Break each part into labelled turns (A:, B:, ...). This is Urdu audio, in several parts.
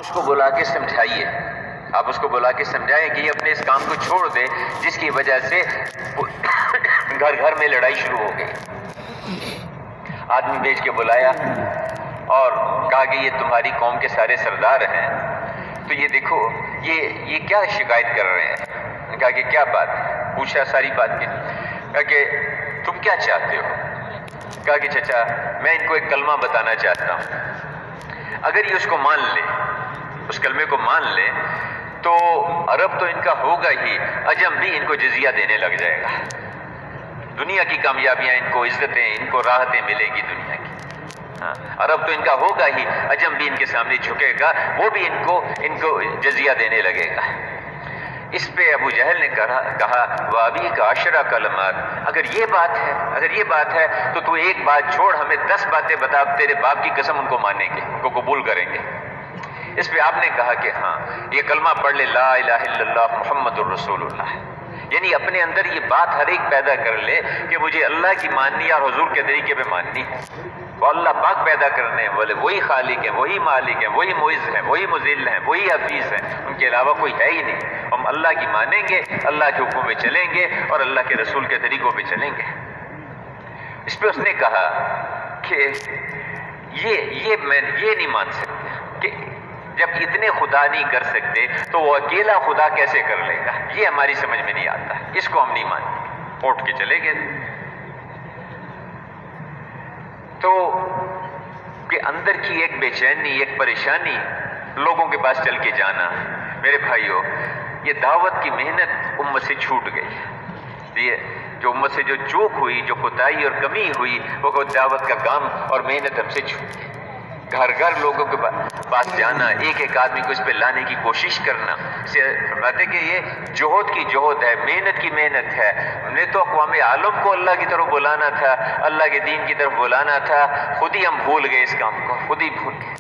A: اس کو بلا کے سمجھائیے، آپ اس کو بلا کے سمجھائیں کہ یہ اپنے اس کام کو چھوڑ دے جس کی وجہ سے گھر گھر میں لڑائی شروع ہو گئی۔ آدمی بھیج کے بلایا اور کہا کہ یہ تمہاری قوم کے سارے سردار ہیں، تو یہ دیکھو یہ کیا شکایت کر رہے ہیں۔ کہا کہ کیا بات، پوچھا ساری بات کی۔ کہا کہ تم کیا چاہتے ہو؟ کہا کہ چچا میں ان کو ایک کلمہ بتانا چاہتا ہوں، اگر یہ اس کو مان لے، اس کلمے کو مان لے تو عرب تو ان کا ہوگا ہی، عجم بھی ان کو جزیہ دینے لگ جائے گا، دنیا کی کامیابیاں ان کو، عزتیں ان کو، راحتیں ملے گی دنیا کی۔ عرب تو ان کا ہوگا ہی، عجم بھی ان کے سامنے جھکے گا، وہ بھی ان کو جزیہ دینے لگے گا۔ اس پہ ابو جہل نے کہا وابی کا عشرہ کلمات، اگر یہ بات ہے تو تو ایک بات چھوڑ، ہمیں 10 باتیں بتا، تیرے باپ کی قسم ان کو مانیں گے، ان کو قبول کریں گے۔ اس پہ آپ نے کہا کہ ہاں یہ کلمہ پڑھ لے، لا الہ الا اللہ محمد الرسول اللہ، یعنی اپنے اندر یہ بات ہر ایک پیدا کر لے کہ مجھے اللہ کی ماننی ہے اور حضور کے طریقے پہ ماننی ہے۔ وہ اللہ پاک پیدا کرنے والے وہی خالق ہیں، وہی مالک ہیں، وہی معز ہیں، وہی مذل ہیں، وہی حفیظ ہیں، ان کے علاوہ کوئی ہے ہی نہیں۔ ہم اللہ کی مانیں گے، اللہ کے حکموں پہ چلیں گے اور اللہ کے رسول کے طریقوں پہ چلیں گے۔ اس پہ اس نے کہا کہ یہ نہیں مان سکتے کہ جب اتنے خدا نہیں کر سکتے تو وہ اکیلا خدا کیسے کر لے گا، یہ ہماری سمجھ میں نہیں آتا، اس کو ہم نہیں مانتے۔ اٹھ کے چلے گئے تو کہ اندر کی ایک بے چینی، ایک پریشانی، لوگوں کے پاس چل کے جانا۔ میرے بھائیوں، یہ دعوت کی محنت امت سے چھوٹ گئی، یہ جو امت سے جو چوک ہوئی، جو کوتاہی اور کمی ہوئی، وہ دعوت کا کام اور محنت ہم سے چھوٹ گئی۔ گھر گھر لوگوں کے پاس جانا، ایک ایک آدمی کو اس پہ لانے کی کوشش کرنا، فرماتے کہ یہ جوہد کی جوہد ہے، محنت کی محنت ہے۔ ہم نے تو اقوام عالم کو اللہ کی طرف بلانا تھا، اللہ کے دین کی طرف بلانا تھا، خود ہی ہم بھول گئے اس کام کو، خود ہی بھول گئے۔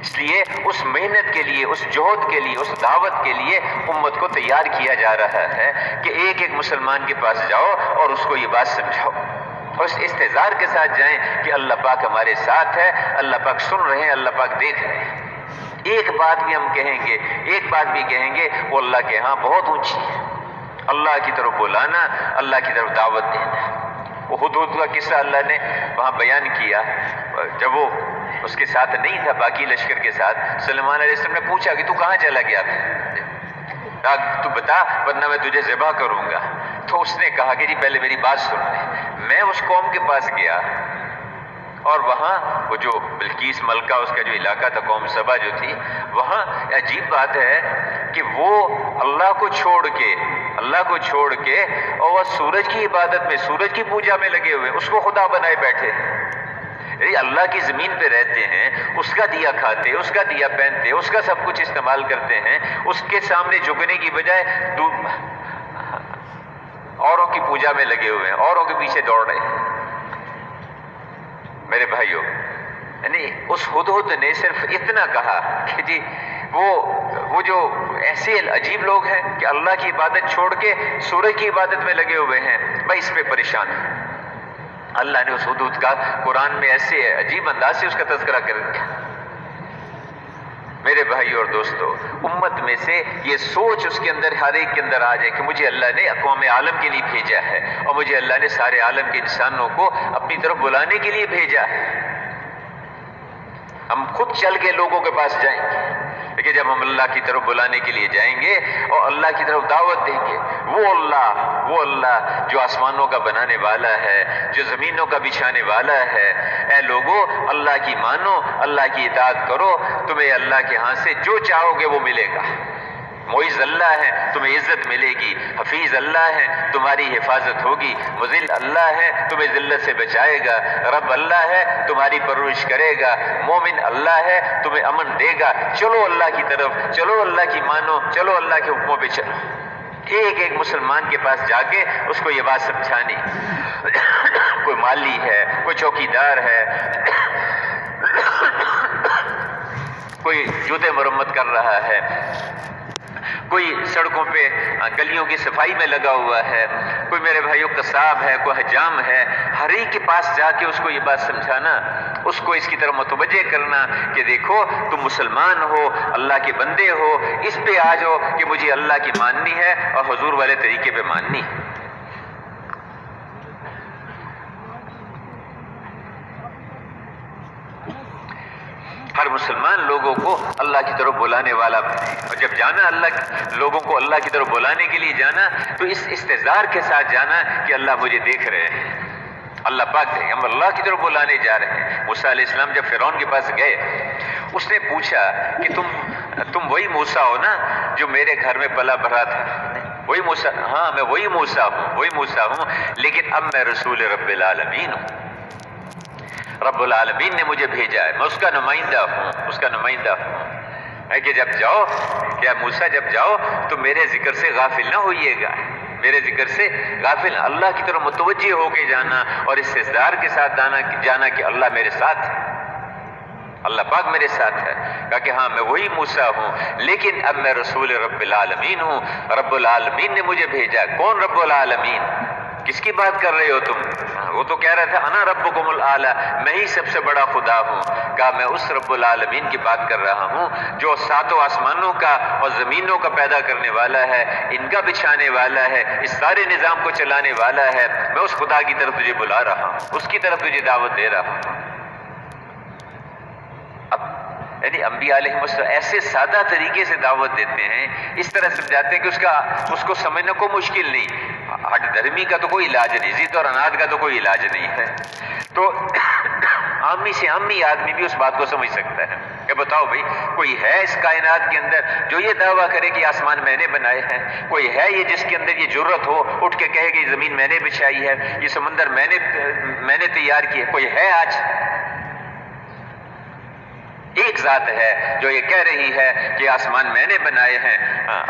A: اس لیے اس محنت کے لیے، اس جوہد کے لیے، اس دعوت کے لیے امت کو تیار کیا جا رہا ہے کہ ایک ایک مسلمان کے پاس جاؤ اور اس کو یہ بات سمجھاؤ، اور اس استحضار کے ساتھ جائیں کہ اللہ پاک ہمارے ساتھ ہے، اللہ پاک سن رہے ہیں، اللہ پاک دیکھ رہے ہیں۔ ایک بات بھی ہم کہیں گے، ایک بات بھی کہیں گے، وہ اللہ کے ہاں بہت اونچی ہے۔ اللہ کی طرف بلانا، اللہ کی طرف دعوت دینا۔ وہ ہدہد کا قصہ اللہ نے وہاں بیان کیا، جب وہ اس کے ساتھ نہیں تھا، باقی لشکر کے ساتھ، سلیمان علیہ السلام نے پوچھا کہ تو کہاں چلا گیا تھا، تو بتا ورنہ میں تجھے ذبح کروں گا۔ تو اس نے کہا کہ جی پہلے میری بات سن لے، میں اس قوم کے پاس گیا اور وہاں وہ جو بلقیس ملکہ، اس کا جو علاقہ تھا، قوم سبا جو تھی، وہاں عجیب بات ہے کہ وہ اللہ کو چھوڑ کے اور وہ سورج کی عبادت میں، سورج کی پوجا میں لگے ہوئے، اس کو خدا بنائے بیٹھے ہیں۔ یعنی اللہ کی زمین پہ رہتے ہیں، اس کا دیا کھاتے، اس کا دیا پہنتے، اس کا سب کچھ استعمال کرتے ہیں، اس کے سامنے جھکنے کی بجائے اوروں کی پوجا میں لگے ہوئے ہیں، اوروں کے پیچھے دوڑ رہے ہیں۔ میرے بھائیوں، یعنی اس ہدہد نے صرف اتنا کہا کہ جی وہ جو ایسے عجیب لوگ ہیں کہ اللہ کی عبادت چھوڑ کے سورج کی عبادت میں لگے ہوئے ہیں، میں اس پہ پریشان ہوں۔ اللہ نے اس ہدہد کا قرآن میں ایسے عجیب انداز سے اس کا تذکرہ کر دیا۔ میرے بھائی اور دوستو، امت میں سے یہ سوچ اس کے اندر، ہر ایک کے اندر آ جائے کہ مجھے اللہ نے اقوام عالم کے لیے بھیجا ہے اور مجھے اللہ نے سارے عالم کے انسانوں کو اپنی طرف بلانے کے لیے بھیجا ہے۔ ہم خود چل کے لوگوں کے پاس جائیں گے، لیکن جب ہم اللہ کی طرف بلانے کے لیے جائیں گے اور اللہ کی طرف دعوت دیں گے، وہ اللہ جو آسمانوں کا بنانے والا ہے، جو زمینوں کا بچھانے والا ہے، اے لوگو اللہ کی مانو، اللہ کی اطاعت کرو، تمہیں اللہ کے ہاں سے جو چاہو گے وہ ملے گا۔ معز اللہ ہے، تمہیں عزت ملے گی، حفیظ اللہ ہے، تمہاری حفاظت ہوگی، مذل اللہ ہے، تمہیں ذلت سے بچائے گا، رب اللہ ہے، تمہاری پرورش کرے گا، مومن اللہ ہے، تمہیں امن دے گا۔ چلو اللہ کی طرف، چلو اللہ کی مانو، چلو اللہ کے حکموں پہ چلو۔ ایک ایک مسلمان کے پاس جا کے اس کو یہ بات سمجھانی، کوئی مالی ہے، کوئی چوکیدار ہے، کوئی جوتے مرمت کر رہا ہے، کوئی سڑکوں پہ گلیوں کی صفائی میں لگا ہوا ہے، کوئی میرے بھائیوں قصاب ہے، کوئی حجام ہے، ہر ایک کے پاس جا کے اس کو یہ بات سمجھانا اس کو اس کی طرف متوجہ کرنا کہ دیکھو تم مسلمان ہو، اللہ کے بندے ہو، اس پہ آ جاؤ کہ مجھے اللہ کی ماننی ہے اور حضور والے طریقے پہ ماننی ہے۔ ہر مسلمان لوگوں کو اللہ کی طرف بلانے والا بنے، اور جب جانا لوگوں کو اللہ کی طرف بلانے کے لیے جانا تو اس استحضار کے ساتھ جانا کہ اللہ مجھے دیکھ رہے ہیں، اللہ پاک ہے، ہم اللہ کی طرف بلانے جا رہے ہیں۔ موسیٰ علیہ السلام جب فرعون کے پاس گئے، اس نے پوچھا کہ تم وہی موسیٰ ہو نا جو میرے گھر میں پلا بڑھا تھا؟ وہی موسیٰ؟ ہاں میں وہی موسیٰ ہوں، لیکن اب میں رسول رب العالمین ہوں، رب العالمین نے مجھے بھیجا ہے، میں اس کا نمائندہ ہوں، کہ جب جاؤ، کیا موسیٰ جب جاؤ تو میرے ذکر سے غافل نہ ہوئیے گا، میرے ذکر سے غافل، اللہ کی طرف متوجہ ہو کے جانا اور استحضار کے ساتھ جانا کہ اللہ میرے ساتھ ہے، اللہ پاک میرے ساتھ ہے۔ کہا کہ ہاں میں وہی موسیٰ ہوں، لیکن اب میں رسول رب العالمین ہوں، رب العالمین نے مجھے بھیجا۔ کون رب العالمین؟ کس کی بات کر رہے ہو تم؟ وہ تو کہہ رہا تھا انا ربکم الاعلی، میں ہی سب سے بڑا خدا ہوں۔ کہا میں اس رب العالمین کی بات کر رہا ہوں جو ساتوں آسمانوں کا اور زمینوں کا پیدا کرنے والا ہے، ان کا بچھانے والا ہے، اس سارے نظام کو چلانے والا ہے۔ میں اس خدا کی طرف تجھے بلا رہا ہوں، اس کی طرف تجھے دعوت دے رہا ہوں۔ یعنی انبیاء علیہ السلام ایسے سادہ طریقے سے دعوت دیتے ہیں، اس طرح سمجھاتے ہیں کہ اس کو سمجھنا کوئی مشکل نہیں۔ ہٹ دھرمی کا تو کوئی علاج نہیں، ضد اور اناد کا تو کوئی علاج نہیں ہے، تو عامی سے عامی آدمی بھی اس بات کو سمجھ سکتا ہے کہ بتاؤ بھائی، کوئی ہے اس کائنات کے اندر جو یہ دعویٰ کرے کہ آسمان میں نے بنائے ہیں؟ کوئی ہے یہ جس کے اندر یہ جرت ہو اٹھ کے کہے کہ زمین میں نے بچھائی ہے، یہ سمندر میں نے تیار کیا؟ کوئی ہے آج؟ ایک ذات ہے جو یہ کہہ رہی ہے کہ آسمان میں نے بنائے ہیں،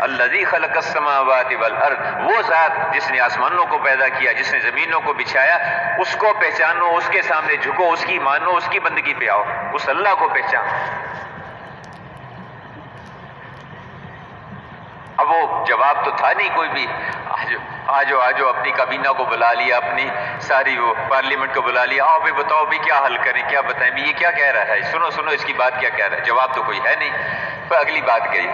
A: الذی خلق السماوات والارض، وہ ذات جس نے آسمانوں کو پیدا کیا، جس نے زمینوں کو بچھایا، اس کو پہچانو، اس کے سامنے جھکو، اس کی مانو، اس کی بندگی پہ آؤ، اس اللہ کو پہچانو۔ اب وہ جواب تو تھا نہیں کوئی بھی، آجو اپنی کابینہ کو بلا لیا، اپنی ساری وہ پارلیمنٹ کو بلا لیا، آؤ بھی بتاؤ بھی کیا حل کریں، کیا بتائیں بھی، یہ کیا کہہ رہا ہے، سنو اس کی بات کیا کہہ رہا ہے۔ جواب تو کوئی ہے نہیں، پھر اگلی بات کہی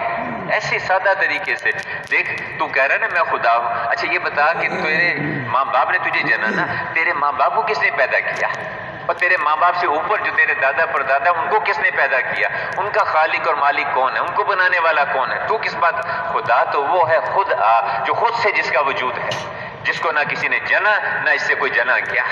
A: ایسے سادہ طریقے سے، دیکھ تو کہہ رہا ہے نا میں خدا ہوں، اچھا یہ بتا کہ تیرے ماں باپ نے تجھے جنا نا، تیرے ماں باپ کو کس نے پیدا کیا؟ اور تیرے ماں باپ سے اوپر جو تیرے دادا پردادا ان کو کس نے پیدا کیا؟ ان کا خالق اور مالک کون ہے؟ ان کو بنانے والا کون ہے؟ تو کس بات؟ خدا تو وہ ہے خود جو خود سے جس کا وجود ہے، جس کو نہ کسی نے جنا نہ اس سے کوئی جنا کیا۔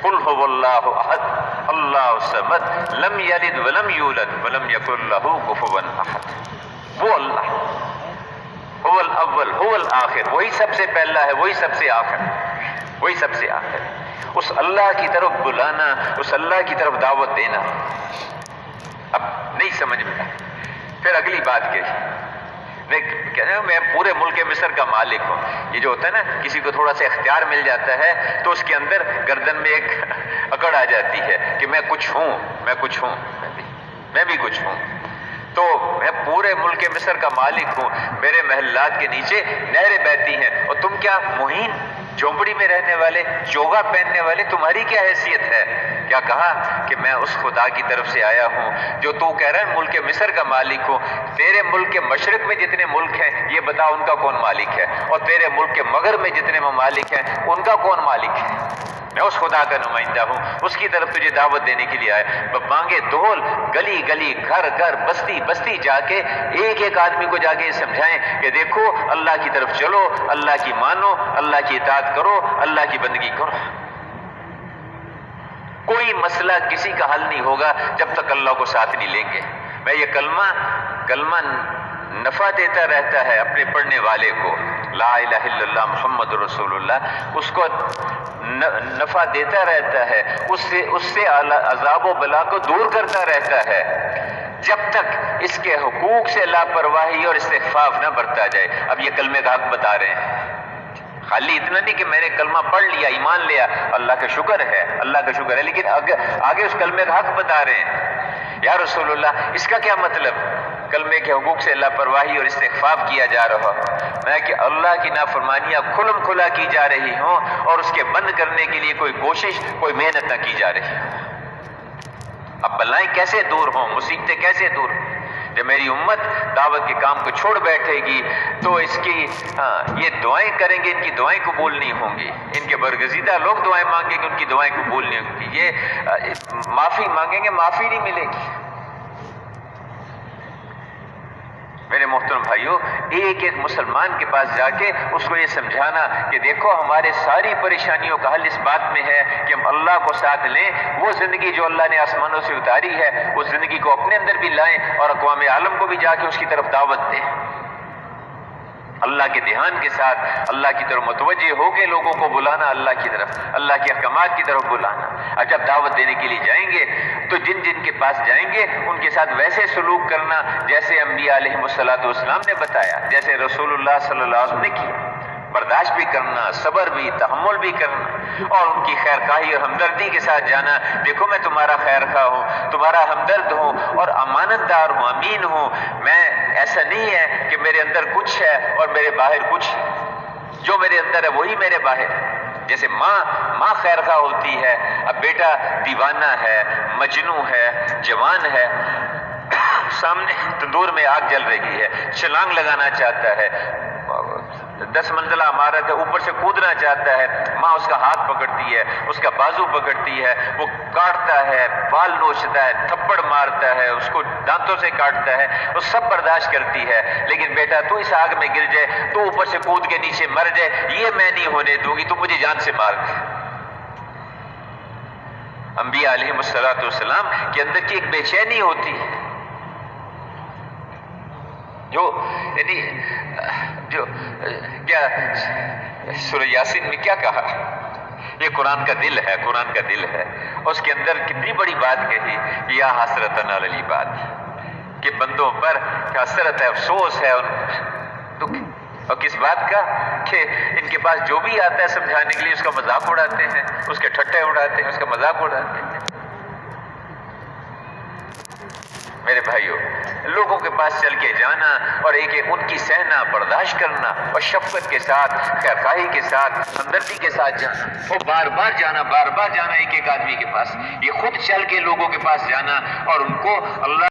A: قل هو اللہ احد اللہ الصمد لم یلد ولم یولد ولم یکن له کفوا احد۔ وہ اللہ هو الاول هو الآخر، وہی سب سے پہلا ہے، وہی سب سے آخر، وہی سب سے آخر۔ اس اللہ کی طرف بلانا، اس اللہ کی طرف دعوت دینا، اب نہیں سمجھ میں۔ پھر اگلی بات کہہ رہے میں پورے ملک مصر کا مالک ہوں۔ یہ جو ہوتا ہے نا، کسی کو تھوڑا سا اختیار مل جاتا ہے تو اس کے اندر گردن میں ایک اکڑ آ جاتی ہے کہ میں کچھ ہوں، میں بھی کچھ ہوں، تو میں پورے ملک مصر کا مالک ہوں، میرے محلات کے نیچے نہریں بہتی ہیں، اور تم کیا مہین جھونپڑی میں رہنے والے، چوگا پہننے والے، تمہاری کیا حیثیت ہے؟ کیا کہا کہ میں اس خدا کی طرف سے آیا ہوں جو تو کہہ رہا ہے ملک مصر کا مالک ہوں۔ تیرے ملک کے مشرق میں جتنے ملک ہیں یہ بتا ان کا کون مالک ہے، اور تیرے ملک کے مغرب میں جتنے ممالک ہیں ان کا کون مالک ہے؟ میں اس خدا کا نمائندہ ہوں، اس کی طرف تجھے دعوت دینے کے لیے آیا۔ مانگے دھول، گلی گلی، گھر گھر، بستی بستی جا کے ایک آدمی کو جا کے یہ سمجھائیں کہ دیکھو اللہ کی طرف چلو، اللہ کی مانو، اللہ کی اطاعت کرو، اللہ کی بندگی کرو۔ کوئی مسئلہ کسی کا حل نہیں ہوگا جب تک اللہ کو ساتھ نہیں لیں گے۔ میں یہ کلمہ نفع دیتا رہتا ہے اپنے پڑھنے والے کو، لا الہ الا اللہ محمد رسول اللہ، اس کو نفع دیتا رہتا ہے، اس سے عذاب و بلا کو دور کرتا رہتا ہے، جب تک اس کے حقوق سے لاپرواہی اور استخفاف نہ برتا جائے۔ اب یہ کلمے کا حق بتا رہے ہیں، خالی اتنا نہیں کہ میں نے کلمہ پڑھ لیا، ایمان لیا، اللہ کا شکر ہے، لیکن آگے اس کلمے کا حق بتا رہے ہیں۔ یا رسول اللہ، اس کا کیا مطلب؟ کلمے کے حقوق سے لاپرواہی اور استخفاف کیا جا رہا میں کہ اللہ کی نافرمانیاں کھلم کھلا کی جا رہی ہوں اور اس کے بند کرنے کے لیے کوئی کوشش، کوئی محنت نہ کی جا رہی۔ اب بلائیں کیسے دور ہوں، مصیبتیں کیسے دور ہوں؟ جب میری امت دعوت کے کام کو چھوڑ بیٹھے گی تو اس کی یہ دعائیں کریں گے، ان کی دعائیں قبول نہیں ہوں گی، ان کے برگزیدہ لوگ دعائیں مانگیں گے، ان کی دعائیں قبول نہیں ہوں گی، یہ معافی مانگیں گے، معافی نہیں ملے گی۔ میرے محترم بھائیوں، ایک ایک مسلمان کے پاس جا کے اس کو یہ سمجھانا کہ دیکھو ہمارے ساری پریشانیوں کا حل اس بات میں ہے کہ ہم اللہ کو ساتھ لیں، وہ زندگی جو اللہ نے آسمانوں سے اتاری ہے اس زندگی کو اپنے اندر بھی لائیں اور اقوام عالم کو بھی جا کے اس کی طرف دعوت دیں۔ اللہ کے دھیان کے ساتھ اللہ کی طرف متوجہ ہو کے لوگوں کو بلانا، اللہ کی طرف، اللہ کے احکامات کی طرف بلانا۔ اور جب دعوت دینے کے لیے جائیں گے تو جن جن کے پاس جائیں گے ان کے ساتھ ویسے سلوک کرنا جیسے انبیاء علیہ السلام نے بتایا، جیسے رسول اللہ صلی اللہ علیہ وسلم نے کیا، برداشت بھی کرنا، صبر بھی، تحمل بھی کرنا، اور ان کی خیر خواہی اور ہمدردی کے ساتھ جانا۔ دیکھو میں تمہارا خیر خواہ ہوں، تمہارا ہمدرد ہوں اور امانت دار ہوں، امین ہوں، میں ایسا نہیں ہے کہ میرے اندر کچھ ہے اور میرے باہر کچھ، جو میرے اندر ہے وہی میرے باہر۔ جیسے ماں خیر خواہ ہوتی ہے، اب بیٹا دیوانہ ہے، مجنوں ہے، جوان ہے، سامنے تندور میں آگ جل رہی ہے، چھلانگ لگانا چاہتا ہے، 10 منزلہ عمارت ہے، اوپر سے کودنا چاہتا ہے، ماں اس کا ہاتھ پکڑتی ہے، اس کا بازو پکڑتی ہے، وہ کاٹتا ہے، بال نوچتا ہے، تھپڑ مارتا ہے، اس کو دانتوں سے کاٹتا ہے، وہ سب برداشت کرتی ہے، لیکن بیٹا تو اس آگ میں گر جائے، تو اوپر سے کود کے نیچے مر جائے، یہ میں نہیں ہونے دوں گی، تو مجھے جان سے مار دے۔ انبیاء علیہ السلام کے اندر کی ایک بے چینی ہوتی ہے، جو کیا سورہ یاسین میں کیا کہا، یہ قرآن کا دل ہے، قرآن کا دل ہے، اس کے اندر کتنی بڑی بات کہی، یا حسرتن علی العباد، کہ بندوں پر حسرت ہے، افسوس ہے، دکھ، اور کس بات کا کہ ان کے پاس جو بھی آتا ہے سمجھانے کے لیے اس کا مذاق اڑاتے ہیں، اس کے ٹھٹے اڑاتے ہیں، اس کا مذاق اڑاتے ہیں۔ میرے بھائیوں، لوگوں کے پاس چل کے جانا اور ایک ایک ان کی سہنا، برداشت کرنا اور شفقت کے ساتھ، خیر خواہی کے ساتھ، ہمدردی کے ساتھ جانا، اور بار بار جانا ایک ایک آدمی کے پاس، یہ خود چل کے لوگوں کے پاس جانا اور ان کو اللہ